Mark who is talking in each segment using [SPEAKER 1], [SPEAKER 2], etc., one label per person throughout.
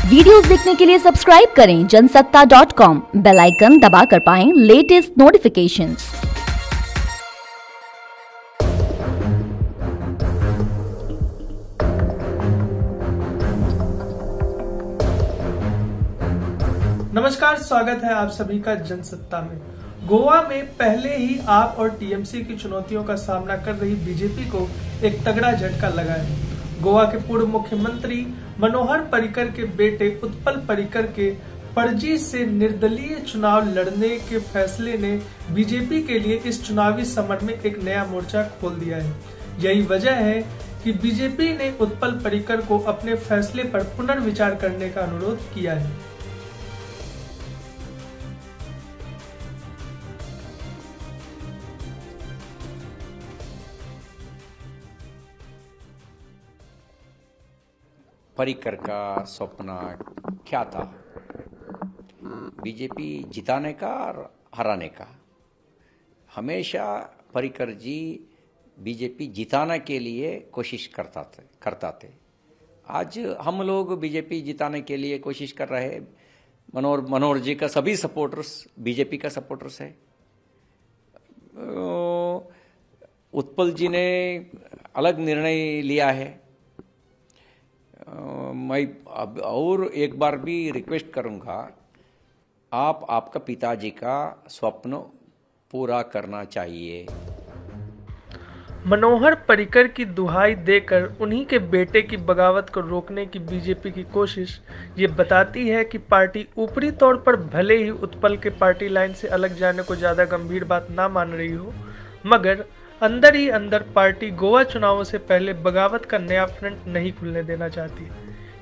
[SPEAKER 1] Videos देखने के लिए सब्सक्राइब करें जनसत्ता.com, बेल आइकन दबाकर पाएं लेटेस्ट नोटिफिकेशंस।
[SPEAKER 2] नमस्कार, स्वागत है आप सभी का जनसत्ता में। गोवा में पहले ही आप और टीएमसी की चुनौतियों का सामना कर रही बीजेपी को एक तगड़ा झटका लगा है। गोवा के पूर्व मुख्यमंत्री मनोहर पर्रिकर के बेटे उत्पल पर्रिकर के फर्जी से निर्दलीय चुनाव लड़ने के फैसले ने बीजेपी के लिए इस चुनावी समर में एक नया मोर्चा खोल दिया है। यही वजह है कि बीजेपी ने उत्पल पर्रिकर को अपने फैसले पर पुनर्विचार करने का अनुरोध किया है।
[SPEAKER 3] पर्रिकर का सपना क्या था? बीजेपी जिताने का और हराने का। हमेशा पर्रिकर जी बीजेपी जिताने के लिए कोशिश करता थे। आज हम लोग बीजेपी जिताने के लिए कोशिश कर रहे हैं। मनोहर जी का सभी सपोर्टर्स बीजेपी का सपोर्टर्स है। उत्पल जी ने अलग निर्णय लिया है। मैं अब और एक बार भी रिक्वेस्ट करूंगा, आपका पिताजी का स्वप्न पूरा करना चाहिए।
[SPEAKER 2] मनोहर पर्रिकर की दुहाई देकर उन्हीं के बेटे की बगावत को रोकने की बीजेपी की कोशिश ये बताती है कि पार्टी ऊपरी तौर पर भले ही उत्पल के पार्टी लाइन से अलग जाने को ज़्यादा गंभीर बात ना मान रही हो, मगर अंदर ही अंदर पार्टी गोवा चुनावों से पहले बगावत का नया फ्रंट नहीं खुलने देना चाहती।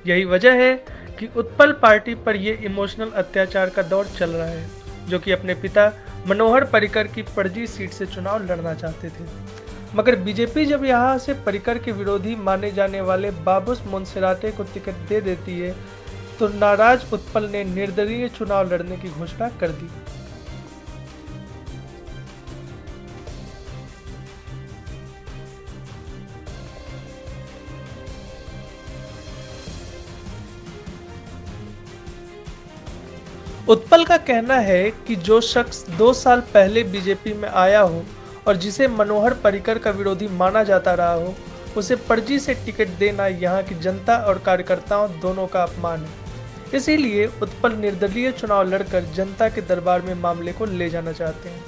[SPEAKER 2] यही वजह है कि उत्पल पार्टी पर यह इमोशनल अत्याचार का दौर चल रहा है, जो कि अपने पिता मनोहर पर्रिकर की फर्जी सीट से चुनाव लड़ना चाहते थे। मगर बीजेपी जब यहां से पर्रिकर के विरोधी माने जाने वाले बाबूस मोन्सेराते को टिकट दे देती है, तो नाराज उत्पल ने निर्दलीय चुनाव लड़ने की घोषणा कर दी। उत्पल का कहना है कि जो शख्स 2 साल पहले बीजेपी में आया हो और जिसे मनोहर पर्रिकर का विरोधी माना जाता रहा हो, उसे फर्जी से टिकट देना यहाँ की जनता और कार्यकर्ताओं दोनों का अपमान है। इसीलिए उत्पल निर्दलीय चुनाव लड़कर जनता के दरबार में मामले को ले जाना चाहते हैं।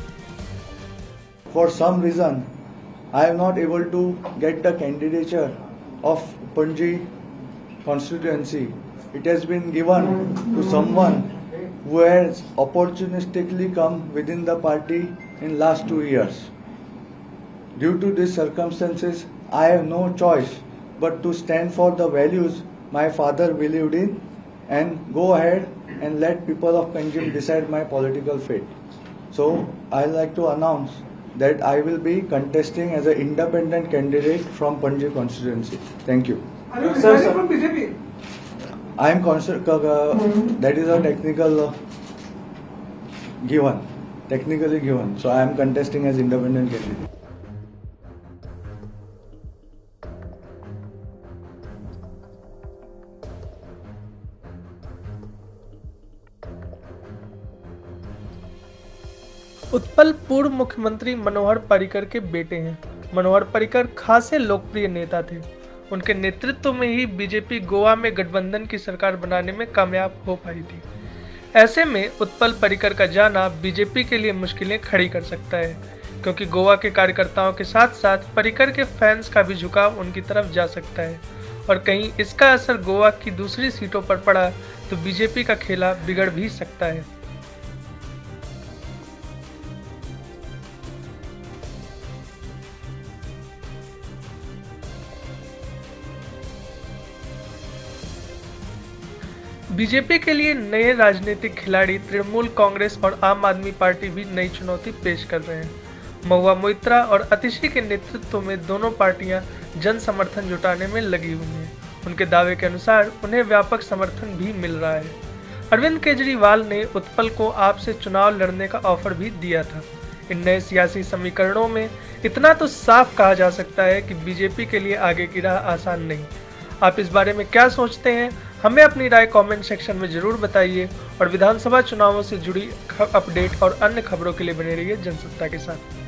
[SPEAKER 4] For some reason, I am not able to get the candidature of Panji constituency. It has been given to someone who has opportunistically come within the party in last 2 years. Due to these circumstances, I have no choice but to stand for the values my father believed in and go ahead and let people of Panjim decide my political fate. So, I like to announce that I will be contesting as an independent candidate from Panji constituency. Thank you.
[SPEAKER 2] Are you resigning from BJP?
[SPEAKER 4] I am that is a technically given. So I am contesting as independent candidate.
[SPEAKER 2] Utpal पूर्व मुख्यमंत्री मनोहर पर्रिकर के बेटे हैं। मनोहर पर्रिकर खासे लोकप्रिय नेता थे। उनके नेतृत्व में ही बीजेपी गोवा में गठबंधन की सरकार बनाने में कामयाब हो पाई थी। ऐसे में उत्पल पर्रिकर का जाना बीजेपी के लिए मुश्किलें खड़ी कर सकता है, क्योंकि गोवा के कार्यकर्ताओं के साथ साथ पर्रिकर के फैंस का भी झुकाव उनकी तरफ जा सकता है और कहीं इसका असर गोवा की दूसरी सीटों पर पड़ा तो बीजेपी का खेला बिगड़ भी सकता है। बीजेपी के लिए नए राजनीतिक खिलाड़ी तृणमूल कांग्रेस और आम आदमी पार्टी भी नई चुनौती पेश कर रहे हैं। महुआ मोइत्रा और अतिशी के नेतृत्व में दोनों पार्टियां जन समर्थन जुटाने में लगी हुई हैं। उनके दावे के अनुसार उन्हें व्यापक समर्थन भी मिल रहा है। अरविंद केजरीवाल ने उत्पल को आपसे चुनाव लड़ने का ऑफर भी दिया था। इन नए सियासी समीकरणों में इतना तो साफ कहा जा सकता है कि बीजेपी के लिए आगे की राह आसान नहीं। आप इस बारे में क्या सोचते हैं? हमें अपनी राय कमेंट सेक्शन में जरूर बताइए और विधानसभा चुनावों से जुड़ी अपडेट और अन्य खबरों के लिए बने रहिए जनसत्ता के साथ।